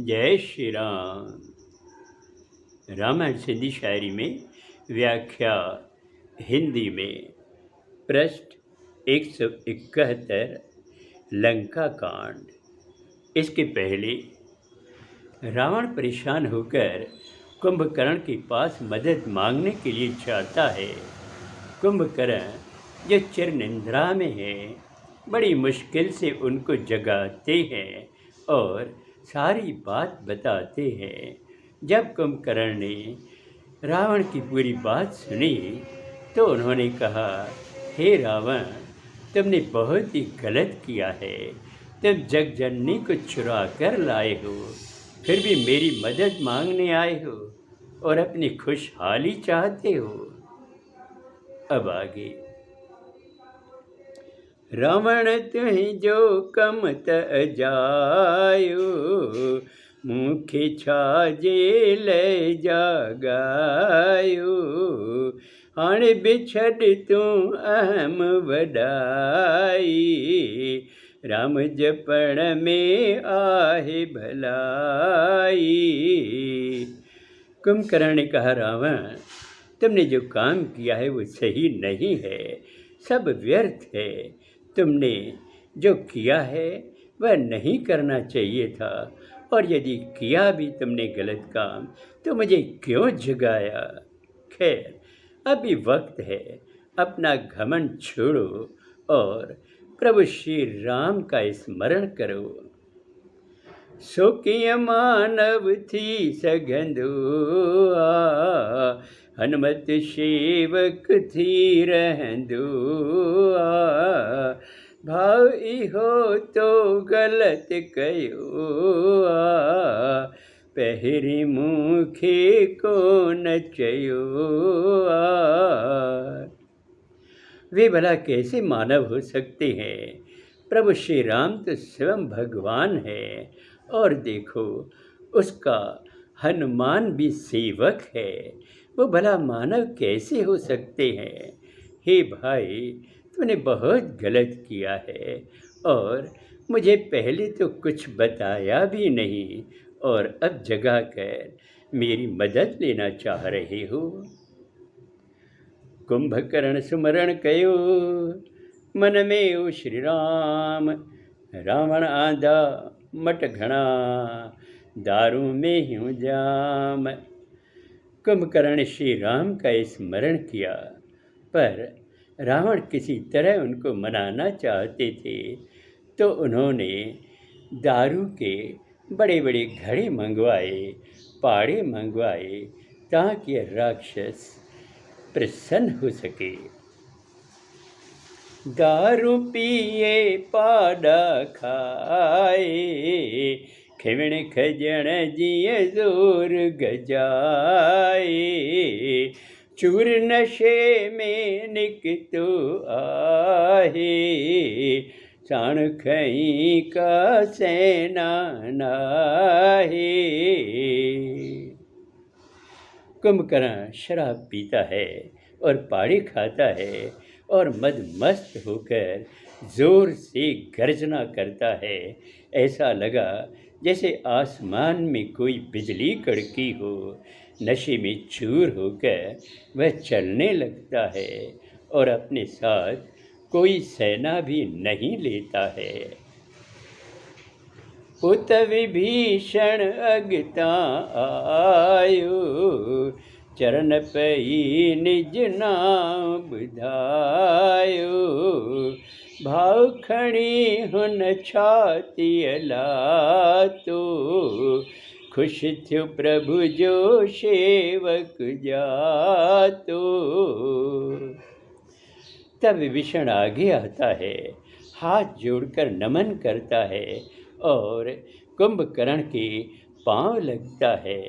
जय श्री राम। रामायण सिंधी शायरी में व्याख्या हिंदी में पृष्ठ 171 लंका कांड। इसके पहले रावण परेशान होकर कुंभकर्ण के पास मदद मांगने के लिए जाता है। कुंभकर्ण जो चिर निंद्रा में है बड़ी मुश्किल से उनको जगाते हैं और सारी बात बताते हैं। जब कुंभकर्ण ने रावण की पूरी बात सुनी तो उन्होंने कहा, हे रावण, तुमने बहुत ही गलत किया है। तुम जगजननी को चुरा कर लाए हो, फिर भी मेरी मदद मांगने आए हो और अपनी खुशहाली चाहते हो। अब आगे। रावण तुहि जो कम त जायो, मुखे छाजे ले जागायो। हाण बिछड़ तू अहम वडाई, राम जपण में आहे भलाई। कुंभकर्ण ने कहा, रावण, तुमने जो काम किया है वो सही नहीं है, सब व्यर्थ है। तुमने जो किया है वह नहीं करना चाहिए था, और यदि किया भी तुमने गलत काम तो मुझे क्यों जगाया। खैर, अभी वक्त है, अपना घमंड छोड़ो और प्रभु श्री राम का स्मरण करो। सो किय मानव थी सघंदो आ, हनुमत सेवक थी रहंदो आ। भाव इहो तो गलत कयो आ, पहिरी मुखे को न चयो आ। वे भला कैसे मानव हो सकते हैं? प्रभु श्री राम तो स्वयं भगवान है, और देखो उसका हनुमान भी सेवक है। वो भला मानव कैसे हो सकते हैं? हे भाई, तूने बहुत गलत किया है और मुझे पहले तो कुछ बताया भी नहीं, और अब जगा कर मेरी मदद लेना चाह रहे हो। कुंभकर्ण सुमरण कयो, मन में ओ श्री राम। रावण आंधा मट घना, दारू में ह्यूं जाम। कुंभकर्ण श्री राम का स्मरण किया, पर रावण किसी तरह उनको मनाना चाहते थे, तो उन्होंने दारू के बड़े बड़े घड़े मंगवाए, पाड़े मंगवाए, ताकि राक्षस प्रसन्न हो सके। दारू पिए पाड़ा खाए, खिवण खजण जिय जोर गजाए। चूर नशे में निकतो आहे, साण खई का सेना नाहे। कुंभकर्ण शराब पीता है और पाड़ी खाता है और मदमस्त होकर जोर से गर्जना करता है। ऐसा लगा जैसे आसमान में कोई बिजली कड़की हो। नशे में चूर होकर वह चलने लगता है और अपने साथ कोई सेना भी नहीं लेता है। पुत विभीषण अगता आयो, चरण पई निज नाम बुधायो। भाव खणी हुन छाती लातो, खुश थियो प्रभु जो सेवक जातो। तब विभीषण आगे आता है, हाथ जोड़कर नमन करता है और कुंभकर्ण के पांव लगता है।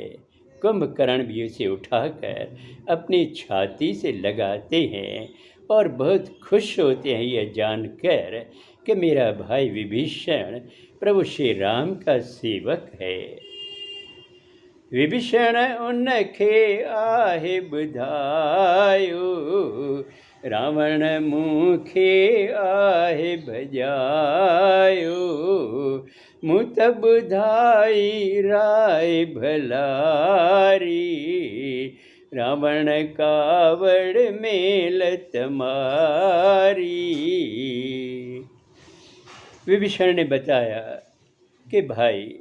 कुंभकर्ण भी उसे उठाकर अपनी छाती से लगाते हैं और बहुत खुश होते हैं यह जानकर कि मेरा भाई विभीषण प्रभु श्री राम का सेवक है। विभीषण उनखे आहे बुधायो, रावण मुखे आहे भजायो। मुत बुधाई राय भलारी, रावण कावड़ मेलत मारी। विभीषण ने बताया कि भाई,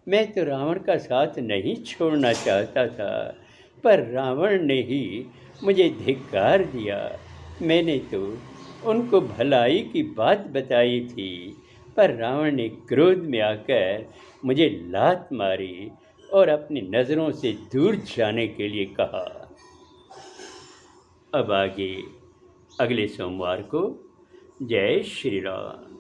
मैं तो रावण का साथ नहीं छोड़ना चाहता था, पर रावण ने ही मुझे धिक्कार दिया। मैंने तो उनको भलाई की बात बताई थी, पर रावण ने क्रोध में आकर मुझे लात मारी और अपनी नज़रों से दूर जाने के लिए कहा। अब आगे अगले सोमवार को। जय श्री राम।